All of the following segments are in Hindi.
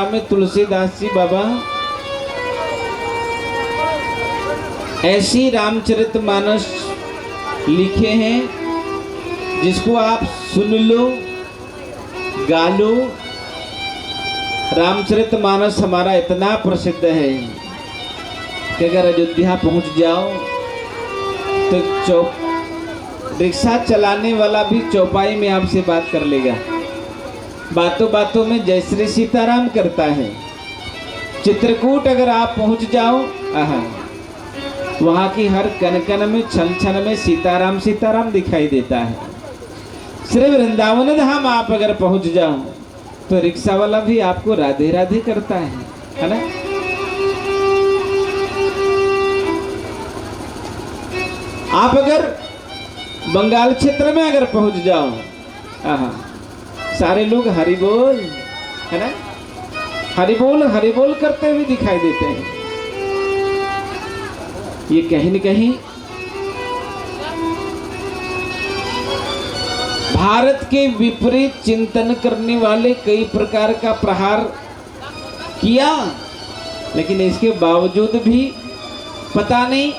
में तुलसीदास जी बाबा ऐसी रामचरितमानस लिखे हैं जिसको आप सुन लो, गा लो। रामचरितमानस हमारा इतना प्रसिद्ध है कि अगर अयोध्या पहुंच जाओ तो रिक्शा चलाने वाला भी चौपाई में आपसे बात कर लेगा। बातों बातों में जय श्री सीताराम करता है। चित्रकूट अगर आप पहुंच जाओ, वहां की हर कन कन में छन छन में सीताराम सीताराम दिखाई देता है। श्री वृंदावन धाम आप अगर पहुंच जाओ तो रिक्शा वाला भी आपको राधे राधे करता है ना। आप अगर बंगाल क्षेत्र में अगर पहुंच जाओ, सारे लोग हरि बोल, है ना, हरि बोल करते हुए दिखाई देते हैं। ये कहीं न कहीं भारत के विपरीत चिंतन करने वाले कई प्रकार का प्रहार किया, लेकिन इसके बावजूद भी पता नहीं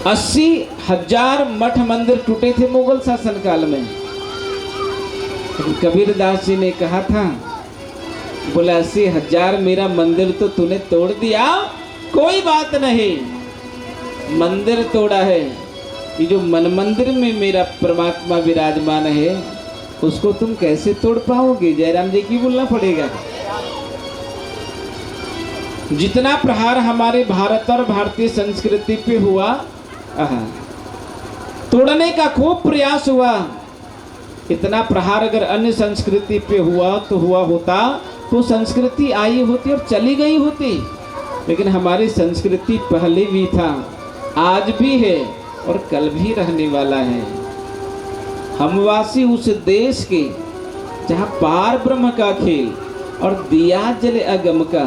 80,000 मठ मंदिर टूटे थे मुगल शासन काल में। कबीरदास जी ने कहा था, बोला 80,000 मेरा मंदिर तो तूने तोड़ दिया, कोई बात नहीं, मंदिर तोड़ा है, ये जो मन मंदिर में मेरा परमात्मा विराजमान है उसको तुम कैसे तोड़ पाओगे। जयराम जी की बोलना पड़ेगा। जितना प्रहार हमारे भारत और भारतीय संस्कृति पे हुआ, तोड़ने का खूब प्रयास हुआ। इतना प्रहार अगर अन्य संस्कृति पे हुआ तो हुआ होता तो संस्कृति आई होती और चली गई होती, लेकिन हमारी संस्कृति पहले भी था, आज भी है और कल भी रहने वाला है। हम वासी उस देश के जहाँ पार ब्रह्म का खेल और दिया जले अगम का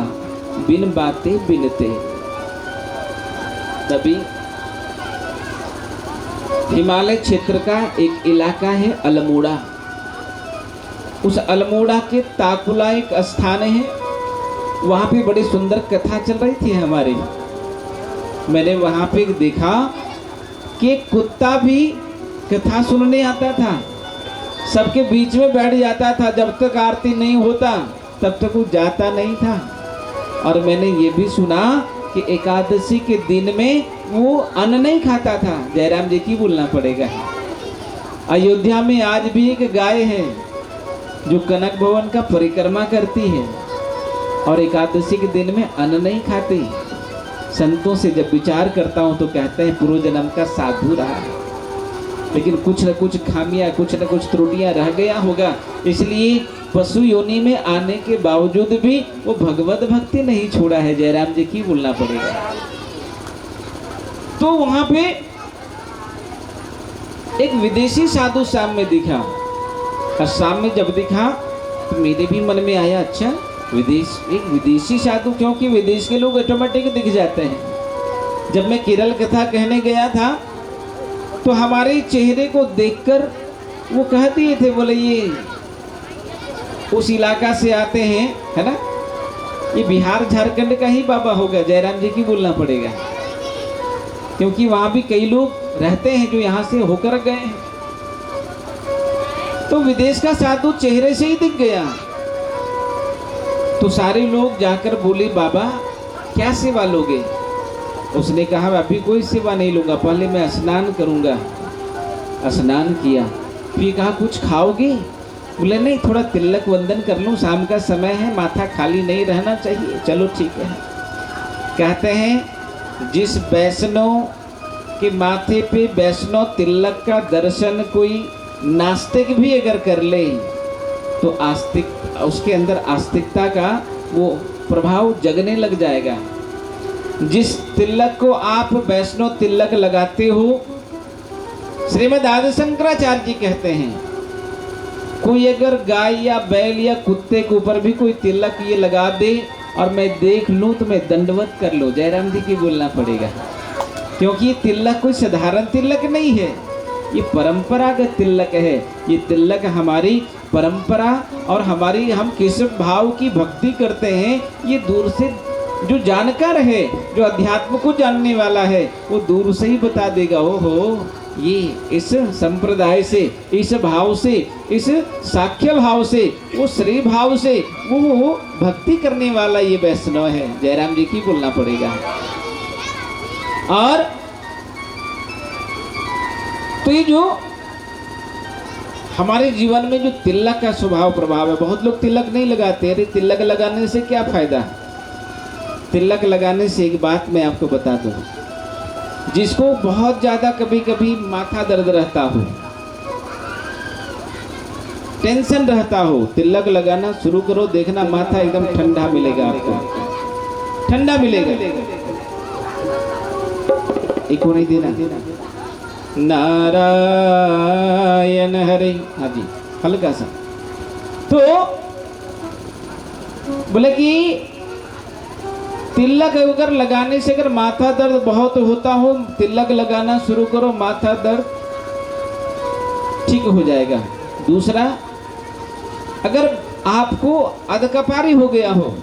बिन बातें बिनते। तभी हिमालय क्षेत्र का एक इलाका है अल्मोड़ा। उस अल्मोड़ा के ताकुला एक स्थान है, वहाँ पे बड़ी सुंदर कथा चल रही थी हमारी। मैंने वहाँ पे देखा कि कुत्ता भी कथा सुनने आता था, सबके बीच में बैठ जाता था, जब तक आरती नहीं होता तब तक वो जाता नहीं था। और मैंने ये भी सुना कि एकादशी के दिन में वो अन्न नहीं खाता था। जयराम जी की बोलना पड़ेगा। अयोध्या में आज भी एक गाय है जो कनक भवन का परिक्रमा करती है और एकादशी के दिन में अन्न नहीं खाती। संतों से जब विचार करता हूँ तो कहते हैं पूर्व जन्म का साधु रहा है, लेकिन कुछ न कुछ खामियां, कुछ न कुछ त्रुटियां रह गया होगा, इसलिए पशु योनि में आने के बावजूद भी वो भगवत भक्ति नहीं छोड़ा है। जयराम जी की बोलना पड़ेगा। तो वहां पे एक विदेशी साधु शाम में दिखा, और शाम में जब दिखा तो मेरे भी मन में आया, अच्छा एक विदेशी साधु, क्योंकि विदेश के लोग ऑटोमेटिक दिख जाते हैं। जब मैं केरल कथा कहने गया था तो हमारे चेहरे को देखकर वो कह दिए थे, बोले ये उस इलाका से आते हैं, है ना, ये बिहार झारखंड का ही बाबा होगा। जयराम जी की बोलना पड़ेगा, क्योंकि वहां भी कई लोग रहते हैं जो यहाँ से होकर गए हैं। तो विदेश का साधु चेहरे से ही दिख गया। तो सारे लोग जाकर बोले, बाबा क्या सेवा लोगे। उसने कहा, अभी कोई सेवा नहीं लूंगा, पहले मैं स्नान करूंगा। स्नान किया, फिर कहा कुछ खाओगे। बोले नहीं, थोड़ा तिलक वंदन कर लूँ, शाम का समय है, माथा खाली नहीं रहना चाहिए। चलो ठीक है। कहते हैं जिस वैष्णव के माथे पे वैष्णव तिलक का दर्शन कोई नास्तिक भी अगर कर ले तो आस्तिक उसके अंदर आस्तिकता का वो प्रभाव जगने लग जाएगा। जिस तिलक को आप वैष्णव तिलक लगाते हो, श्रीमद् आदि शंकराचार्य जी कहते हैं, कोई अगर गाय या बैल या कुत्ते के ऊपर भी कोई तिलक ये लगा दे और मैं देख लूं तो मैं दंडवत कर लूं। जयराम जी की बोलना पड़ेगा, क्योंकि ये तिलक कोई साधारण तिलक नहीं है। ये परंपरागत तिलक है। ये तिलक हमारी परंपरा और हमारी, हम किस भाव की भक्ति करते हैं, ये दूर से जो जानकार है, जो अध्यात्म को जानने वाला है, वो दूर से ही बता देगा। ओहो, ये इस संप्रदाय से, इस भाव से, इस साख्य भाव से, वो श्री भाव से वो भक्ति करने वाला ये वैष्णव है। जयराम जी की बोलना पड़ेगा। और तो ये जो हमारे जीवन में जो तिलक का स्वभाव प्रभाव है, बहुत लोग तिलक नहीं लगाते। अरे तिलक लगाने से क्या फायदा? तिलक लगाने से एक बात मैं आपको बता दूं, जिसको बहुत ज्यादा कभी कभी माथा दर्द रहता हो, टेंशन रहता हो, तिलक लगाना शुरू करो, देखना माथा एकदम ठंडा मिलेगा, आपको ठंडा मिलेगा। एक को नहीं देना। नारायण हरे, हाँ जी, हल्का सा। तो बोले कि तिलक अगर लगाने से अगर माथा दर्द बहुत होता हो, तिलक लगाना शुरू करो, माथा दर्द ठीक हो जाएगा। दूसरा, अगर आपको अधकपारी हो गया हो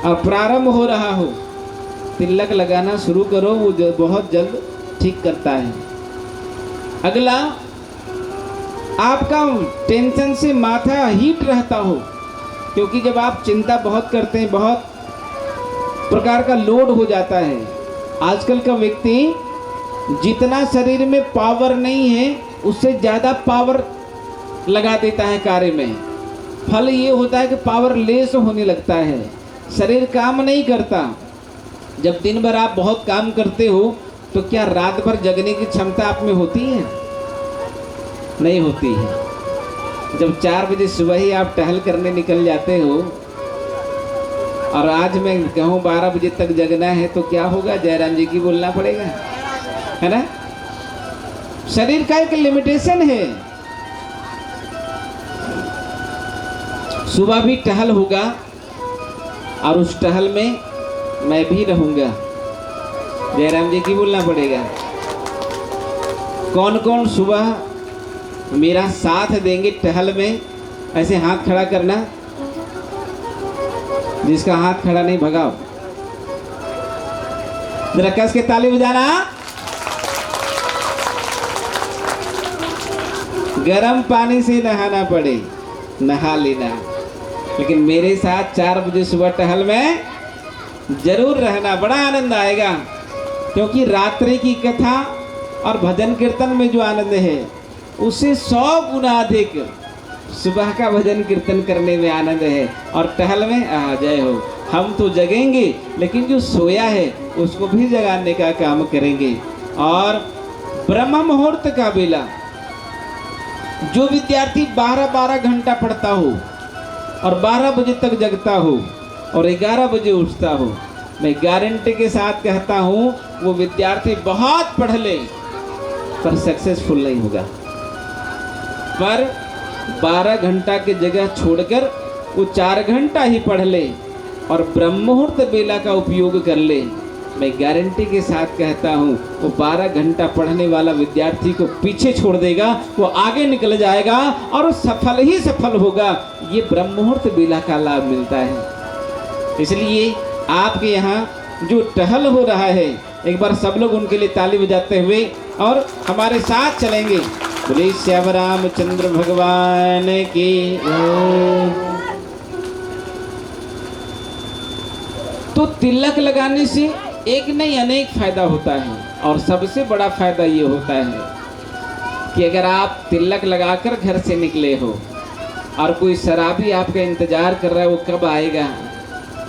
और प्रारंभ हो रहा हो, तिलक लगाना शुरू करो, वो बहुत जल्द ठीक करता है। अगला, आपका टेंशन से माथा हीट रहता हो, क्योंकि जब आप चिंता बहुत करते हैं, बहुत प्रकार का लोड हो जाता है। आजकल का व्यक्ति जितना शरीर में पावर नहीं है, उससे ज़्यादा पावर लगा देता है कार्य में। फल ये होता है कि पावर लेस होने लगता है, शरीर काम नहीं करता। जब दिन भर आप बहुत काम करते हो, तो क्या रात भर जगने की क्षमता आप में होती है? नहीं होती है। जब 4 बजे सुबह ही आप टहल करने निकल जाते हो, और आज मैं कहूँ 12 बजे तक जगना है, तो क्या होगा? जयराम जी की बोलना पड़ेगा, है ना? शरीर का एक लिमिटेशन है। सुबह भी टहल होगा, और उस टहल में मैं भी रहूंगा। जयराम जी की बोलना पड़ेगा। कौन कौन सुबह मेरा साथ देंगे टहल में? ऐसे हाथ खड़ा करना, जिसका हाथ खड़ा नहीं भगाओ। जरा कस के ताली बजाना। गर्म पानी से नहाना पड़े, नहा लेना, लेकिन मेरे साथ 4 बजे सुबह टहल में जरूर रहना। बड़ा आनंद आएगा, क्योंकि रात्रि की कथा और भजन कीर्तन में जो आनंद है, उससे 100 गुना अधिक सुबह का भजन कीर्तन करने में आनंद है। और टहल में जय हो, हम तो जगेंगे, लेकिन जो सोया है उसको भी जगाने का काम करेंगे। और ब्रह्म मुहूर्त का बेला, जो विद्यार्थी 12-12 घंटा पढ़ता हो और 12 बजे तक जगता हो और 11 बजे उठता हो, मैं गारंटी के साथ कहता हूँ, वो विद्यार्थी बहुत पढ़ ले पर सक्सेसफुल नहीं होगा। पर 12 घंटा की जगह छोड़कर वो 4 घंटा ही पढ़ ले और ब्रह्म मुहूर्त बेला का उपयोग कर ले, मैं गारंटी के साथ कहता हूँ, वो 12 घंटा पढ़ने वाला विद्यार्थी को पीछे छोड़ देगा, वो आगे निकल जाएगा और सफल ही सफल होगा। ये ब्रह्म मुहूर्त बेला का लाभ मिलता है। इसलिए आपके यहाँ जो टहल हो रहा है, एक बार सब लोग उनके लिए ताली बजाते हुए और हमारे साथ चलेंगे। बोले श्याम रामचंद्र भगवान की। तो तिलक लगाने से एक नहीं अनेक फायदा होता है, और सबसे बड़ा फायदा ये होता है कि अगर आप तिलक लगाकर घर से निकले हो और कोई शराबी आपका इंतजार कर रहा है, वो कब आएगा,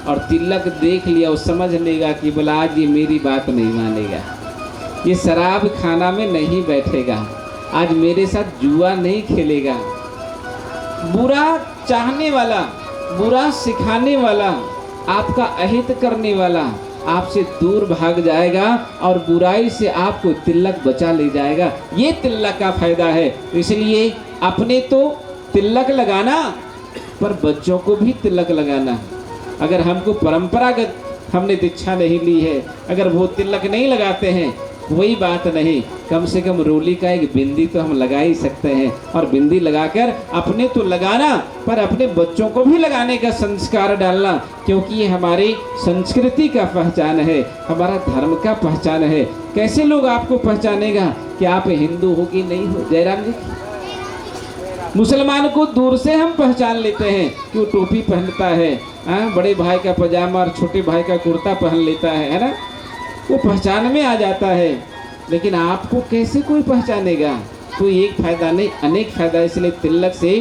और तिलक देख लिया, वो समझ लेगा कि बोला आज ये मेरी बात नहीं मानेगा, ये शराब खाना में नहीं बैठेगा, आज मेरे साथ जुआ नहीं खेलेगा। बुरा चाहने वाला, बुरा सिखाने वाला, आपका अहित करने वाला आपसे दूर भाग जाएगा और बुराई से आपको तिलक बचा ले जाएगा। ये तिलक का फायदा है। इसलिए अपने तो तिलक लगाना, पर बच्चों को भी तिलक लगाना। अगर हमको परंपरागत हमने दीक्षा नहीं ली है, अगर वो तिलक नहीं लगाते हैं, वही बात नहीं, कम से कम रोली का एक बिंदी तो हम लगा ही सकते हैं। और बिंदी लगाकर अपने तो लगाना, पर अपने बच्चों को भी लगाने का संस्कार डालना, क्योंकि ये हमारी संस्कृति का पहचान है, हमारा धर्म का पहचान है। कैसे लोग आपको पहचानेगा कि आप हिंदू हो कि नहीं हो? जयराम जी, मुसलमान को दूर से हम पहचान लेते हैं कि वो टोपी पहनता है, बड़े भाई का पजामा और छोटे भाई का कुर्ता पहन लेता है ना, वो पहचान में आ जाता है। लेकिन आपको कैसे कोई पहचानेगा? कोई एक फायदा नहीं, अनेक फायदा। इसलिए तिलक से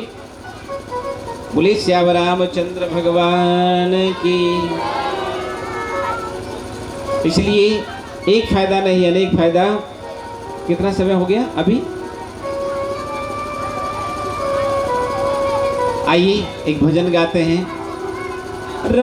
बोले श्याम रामचंद्र भगवान की। इसलिए एक फायदा नहीं, अनेक फायदा। कितना समय हो गया अभी? आइए एक भजन गाते हैं।